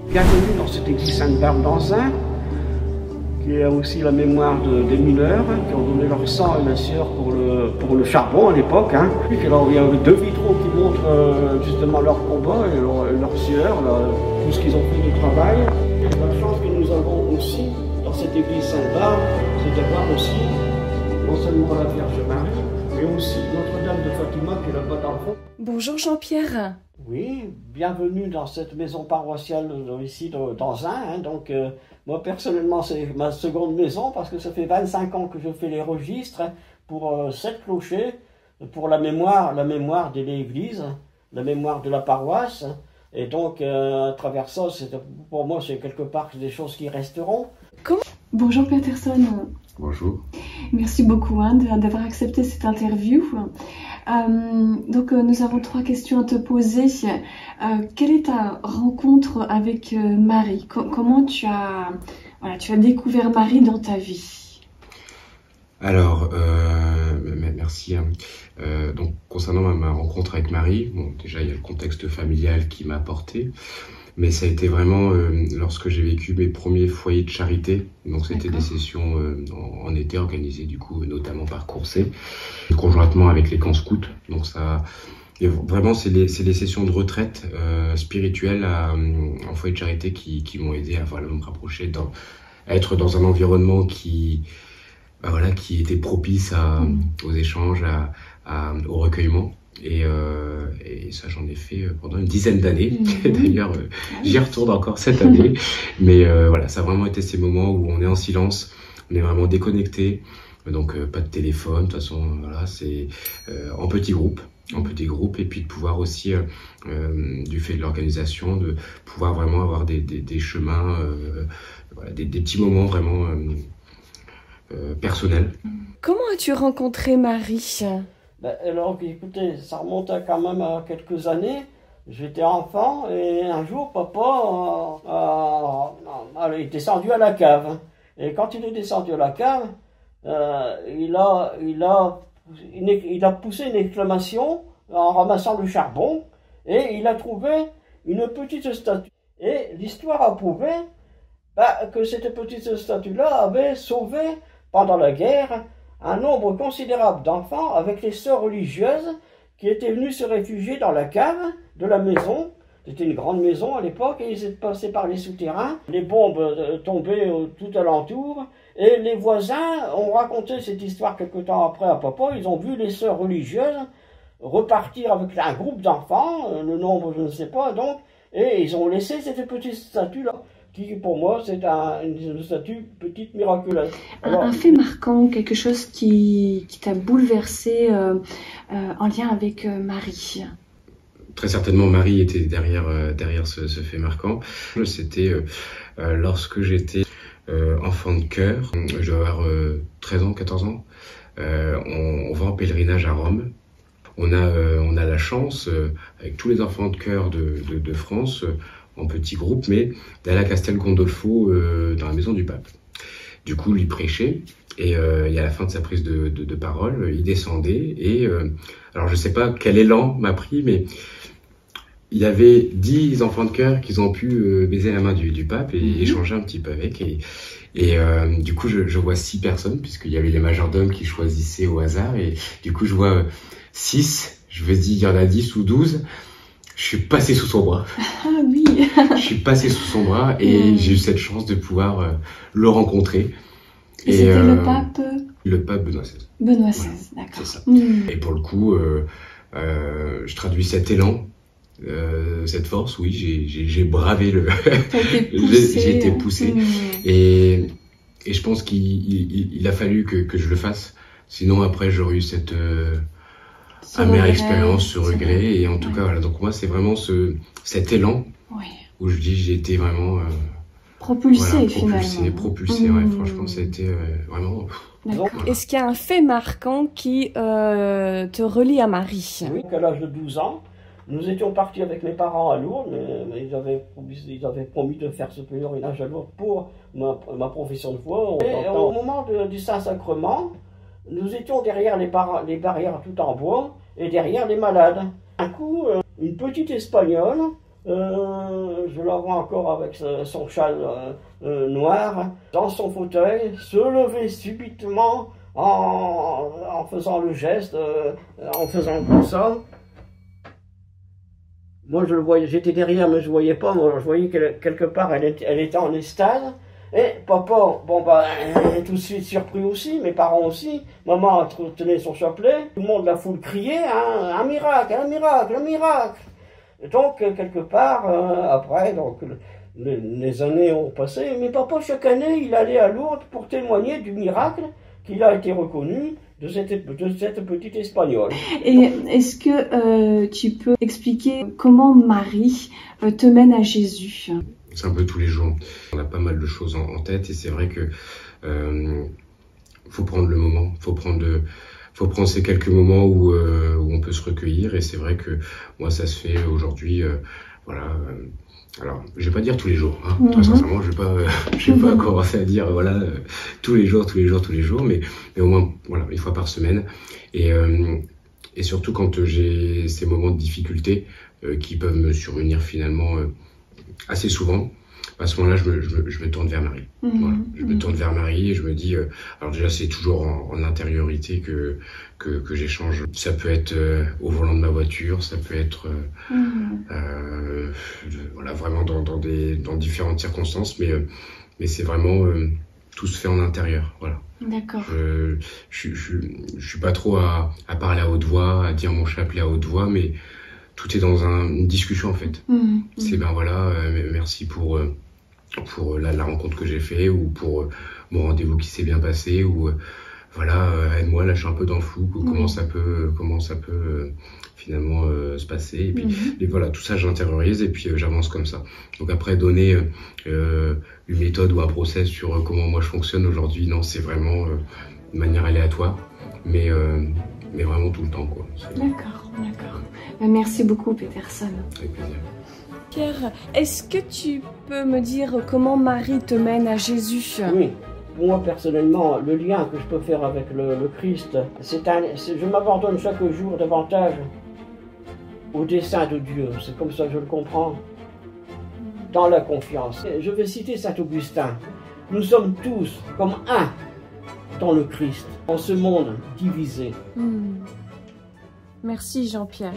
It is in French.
Bienvenue dans cette église Sainte-Barbe d'Anzin, qui a aussi la mémoire des mineurs qui ont donné leur sang et la sueur pour le charbon à l'époque. Puis alors, il y a deux vitraux qui montrent justement leur combat et leur sueur, tout ce qu'ils ont fait du travail. Et la chance que nous avons aussi dans cette église Sainte-Barbe, c'est d'avoir aussi non seulement la Vierge Marie, mais aussi Notre-Dame de Fatima qui est là-bas dans le fond. Bonjour Jean-Pierre. Oui, bienvenue dans cette maison paroissiale ici d'Anzin. Donc moi personnellement c'est ma seconde maison parce que ça fait 25 ans que je fais les registres pour 7 clochers, pour la mémoire de l'église, la mémoire de la paroisse. Et donc à travers ça, pour moi c'est quelque part des choses qui resteront. Bonjour Peterson. Bonjour. Merci beaucoup d'avoir accepté cette interview. Donc nous avons 3 questions à te poser. Quelle est ta rencontre avec Marie? Comment tu as découvert Marie dans ta vie? Alors, merci. Donc concernant ma rencontre avec Marie, bon, déjà il y a le contexte familial qui m'a porté, mais ça a été vraiment lorsque j'ai vécu mes premiers foyers de charité. Donc c'était des sessions en été organisées du coup notamment par Courset, conjointement avec les camps scouts. Donc ça, et vraiment c'est les sessions de retraite spirituelle en foyer de charité qui m'ont aidé à me rapprocher, à être dans un environnement qui était propice aux échanges, au recueillement. Et ça, j'en ai fait pendant une dizaine d'années. D'ailleurs, j'y retourne encore cette année. Mais voilà, ça a vraiment été ces moments où on est en silence, on est vraiment déconnecté. Donc, pas de téléphone. De toute façon, voilà, c'est en petits groupes. Et puis de pouvoir aussi, du fait de l'organisation, de pouvoir vraiment avoir des chemins, des petits moments vraiment personnels. Comment as-tu rencontré Marie? Alors écoutez, ça remonte quand même à quelques années. J'étais enfant et un jour papa est descendu à la cave. Et quand il est descendu à la cave, il a poussé une exclamation en ramassant le charbon et il a trouvé une petite statue. Et l'histoire a prouvé que cette petite statue-là avait sauvé pendant la guerre un nombre considérable d'enfants avec les sœurs religieuses qui étaient venues se réfugier dans la cave de la maison. C'était une grande maison à l'époque et ils étaient passés par les souterrains. Les bombes tombaient tout alentour et les voisins ont raconté cette histoire quelque temps après à papa. Ils ont vu les sœurs religieuses repartir avec un groupe d'enfants, le nombre je ne sais pas donc, et ils ont laissé cette petite statue-là, qui pour moi c'est une statue petite miraculeuse. Alors, un fait marquant, quelque chose qui t'a bouleversé en lien avec Marie? Très certainement, Marie était derrière ce fait marquant. C'était lorsque j'étais enfant de cœur, je dois avoir 13 ans, 14 ans. On va en pèlerinage à Rome. On a la chance, avec tous les enfants de cœur de France, en petits groupes, mais d'aller à Castel Gandolfo dans la maison du pape. Du coup, lui prêchait, et à la fin de sa prise de parole, il descendait, et alors je sais pas quel élan m'a pris, mais il y avait 10 enfants de cœur qui ont pu baiser la main du pape et échanger un petit peu avec, et du coup je vois 6 personnes, puisqu'il y avait les majordomes qui choisissaient au hasard, et du coup je vois 6, je me dis il y en a 10 ou 12, je suis passé sous son bras. Ah oui. Je suis passé sous son bras et j'ai eu cette chance de pouvoir le rencontrer. Et c'était le pape? Le pape Benoît XVI. Benoît XVI, voilà, d'accord. C'est ça. Et pour le coup, je traduis cet élan, cette force, oui, j'ai bravé j'ai été poussé. Et je pense qu'il a fallu que je le fasse. Sinon, après, j'aurais eu cette amère expérience, ce regret. Et en tout cas, voilà. Donc moi, c'est vraiment cet élan où je dis j'ai été vraiment propulsé, propulsé. Ouais, franchement, ça a été vraiment. D'accord. Est-ce qu'il y a un fait marquant qui te relie à Marie? Oui, à l'âge de 12 ans, nous étions partis avec mes parents à Lourdes, mais ils avaient promis de faire ce pèlerinage à Lourdes pour ma profession de foi. Et au moment du Saint-Sacrement, nous étions derrière les barrières tout en bois et derrière les malades. Un coup, une petite Espagnole Je la vois encore avec son châle noir, dans son fauteuil, se lever subitement en faisant le geste, en faisant comme ça. Moi je le voyais, j'étais derrière mais je ne voyais pas, moi je voyais que quelque part elle était en extase. Et papa, bon bah, tout de suite surpris aussi, mes parents aussi. Maman tenait son chapelet, tout le monde, la foule criait, hein, un miracle, un miracle, un miracle. Et donc, quelque part, après, donc, les années ont passé, mais papa, chaque année, il allait à Lourdes pour témoigner du miracle qu'il a été reconnu de cette petite Espagnole. Et est-ce que tu peux expliquer comment Marie te mène à Jésus? C'est un peu tous les jours. On a pas mal de choses en tête et c'est vrai que faut prendre le moment, faut prendre ces quelques moments où on peut se recueillir et c'est vrai que moi ça se fait aujourd'hui, voilà. Alors, je vais pas dire tous les jours, hein. Très sincèrement, je vais pas commencer à dire voilà tous les jours, mais au moins voilà 1 fois par semaine et surtout quand j'ai ces moments de difficulté qui peuvent me survenir finalement assez souvent. À ce moment-là, je me tourne vers Marie. Voilà. Je me tourne vers Marie et je me dis... alors déjà, c'est toujours en intériorité que j'échange. Ça peut être au volant de ma voiture, ça peut être... voilà, vraiment dans différentes circonstances, mais c'est vraiment... tout se fait en intérieur, voilà. D'accord. Je suis pas trop à parler à haute voix, à dire mon chapelet à haute voix, mais... tout est dans une discussion en fait. C'est ben voilà, merci pour la rencontre que j'ai fait ou pour mon rendez-vous qui s'est bien passé ou voilà, aide-moi, là je suis un peu dans le flou, comment ça peut finalement se passer et puis et voilà, tout ça j'intériorise et puis j'avance comme ça. Donc après donner une méthode ou un process sur comment moi je fonctionne aujourd'hui, non, c'est vraiment de manière aléatoire, mais vraiment tout le temps quoi. D'accord, d'accord. Merci beaucoup Peterson. Avec plaisir. Pierre, est-ce que tu peux me dire comment Marie te mène à Jésus? Oui, moi personnellement, le lien que je peux faire avec le Christ, je m'abandonne chaque jour davantage au dessein de Dieu, c'est comme ça que je le comprends, dans la confiance. Je vais citer saint Augustin, nous sommes tous comme un dans le Christ, dans ce monde divisé. Merci Jean-Pierre.